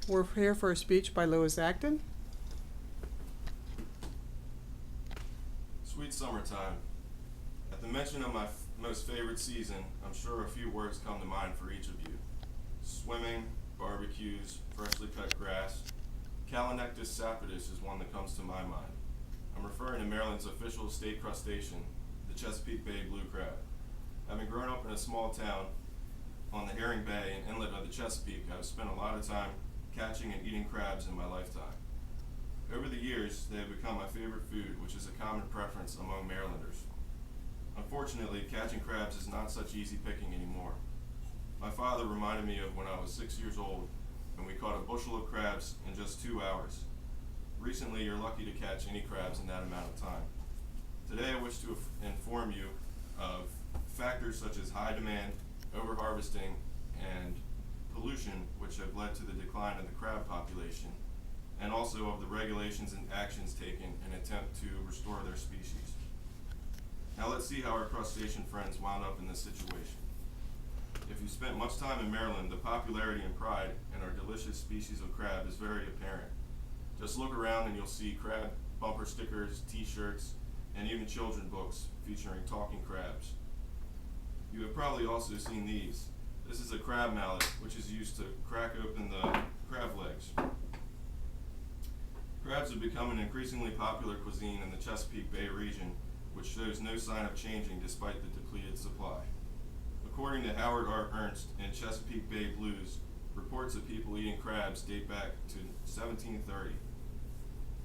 We're here for a speech by Louis Acton. Sweet summertime. At the mention of my most favorite season, I'm sure a few words come to mind for each of you. Swimming, barbecues, freshly cut grass. Calanectus sapidus is one that comes to my mind. I'm referring to Maryland's official state crustacean, the Chesapeake Bay blue crab. Having grown up in a small town on the Herring Bay and inlet of the Chesapeake, I've spent a lot of time catching and eating crabs in my lifetime. Over the years, they have become my favorite food, which is a common preference among Marylanders. Unfortunately, catching crabs is not such easy picking anymore. My father reminded me of when I was 6 years old, and we caught a bushel of crabs in just 2 hours. Recently, you're lucky to catch any crabs in that amount of time. Today, I wish to inform you of factors such as high demand, overharvesting, and pollution, which have led to the decline of the crab population, and also of the regulations and actions taken in an attempt to restore their species. Now let's see how our crustacean friends wound up in this situation. If you spent much time in Maryland, the popularity and pride in our delicious species of crab is very apparent. Just look around and you'll see crab bumper stickers, t-shirts, and even children's books featuring talking crabs. You have probably also seen these. This is a crab mallet, which is used to crack open the crab legs. Crabs have become an increasingly popular cuisine in the Chesapeake Bay region, which shows no sign of changing despite the depleted supply. According to Howard R. Ernst in Chesapeake Bay Blues, reports of people eating crabs date back to 1730.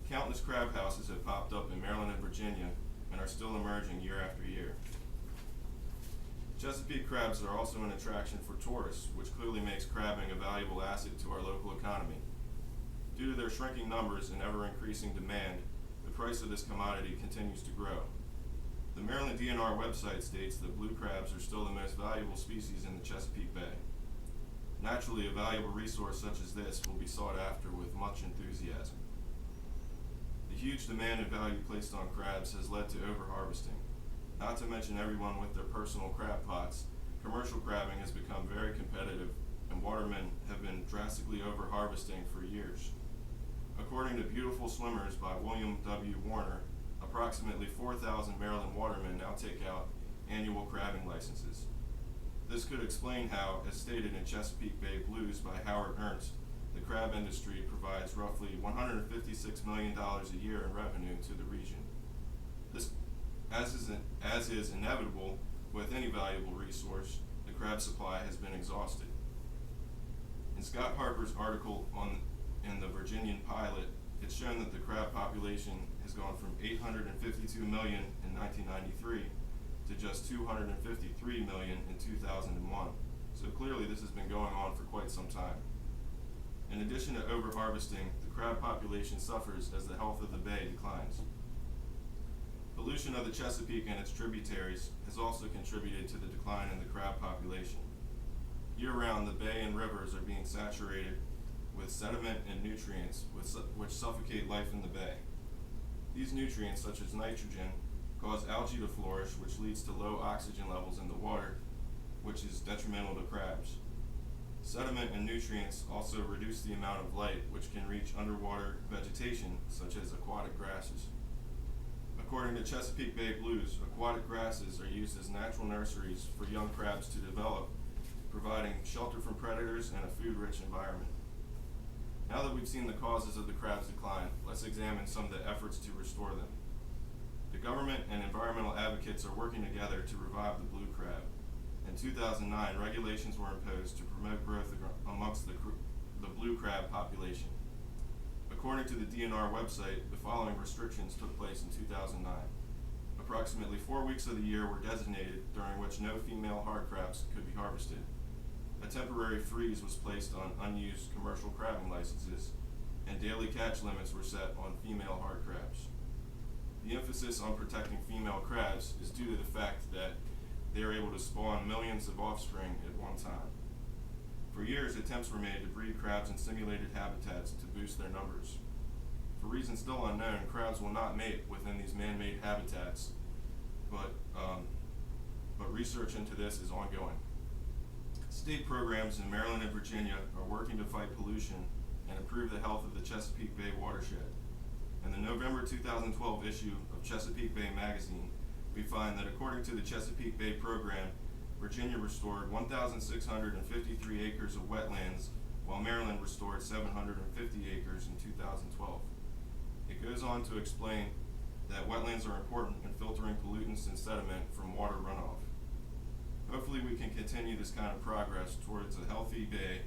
Countless crab houses have popped up in Maryland and Virginia and are still emerging year after year. Chesapeake crabs are also an attraction for tourists, which clearly makes crabbing a valuable asset to our local economy. Due to their shrinking numbers and ever-increasing demand, the price of this commodity continues to grow. The Maryland DNR website states that blue crabs are still the most valuable species in the Chesapeake Bay. Naturally, a valuable resource such as this will be sought after with much enthusiasm. The huge demand and value placed on crabs has led to overharvesting. Not to mention everyone with their personal crab pots, commercial crabbing has become very competitive, and watermen have been drastically overharvesting for years. According to Beautiful Swimmers by William W. Warner, approximately 4,000 Maryland watermen now take out annual crabbing licenses. This could explain how, as stated in Chesapeake Bay Blues by Howard Ernst, the crab industry provides roughly $156 million a year in revenue to the region. This, as is inevitable with any valuable resource, the crab supply has been exhausted. In Scott Harper's article in the Virginian Pilot, it's shown that the crab population has gone from 852 million in 1993 to just 253 million in 2001. So clearly this has been going on for quite some time. In addition to overharvesting, the crab population suffers as the health of the bay declines. Pollution of the Chesapeake and its tributaries has also contributed to the decline in the crab population. Year-round, the bay and rivers are being saturated with sediment and nutrients which suffocate life in the bay. These nutrients, such as nitrogen, cause algae to flourish, which leads to low oxygen levels in the water, which is detrimental to crabs. Sediment and nutrients also reduce the amount of light which can reach underwater vegetation, such as aquatic grasses. According to Chesapeake Bay Blues, aquatic grasses are used as natural nurseries for young crabs to develop, providing shelter from predators and a food-rich environment. Now that we've seen the causes of the crab's decline, let's examine some of the efforts to restore them. The government and environmental advocates are working together to revive the blue crab. In 2009, regulations were imposed to promote growth amongst the blue crab population. According to the DNR website, the following restrictions took place in 2009. Approximately 4 weeks of the year were designated during which no female hard crabs could be harvested. A temporary freeze was placed on unused commercial crabbing licenses, and daily catch limits were set on female hard crabs. The emphasis on protecting female crabs is due to the fact that they are able to spawn millions of offspring at one time. For years, attempts were made to breed crabs in simulated habitats to boost their numbers. For reasons still unknown, crabs will not mate within these man-made habitats, but research into this is ongoing. State programs in Maryland and Virginia are working to fight pollution and improve the health of the Chesapeake Bay watershed. In the November 2012 issue of Chesapeake Bay magazine, we find that according to the Chesapeake Bay program, Virginia restored 1,653 acres of wetlands, while Maryland restored 750 acres in 2012. It goes on to explain that wetlands are important in filtering pollutants and sediment from water runoff. Hopefully we can continue this kind of progress towards a healthy bay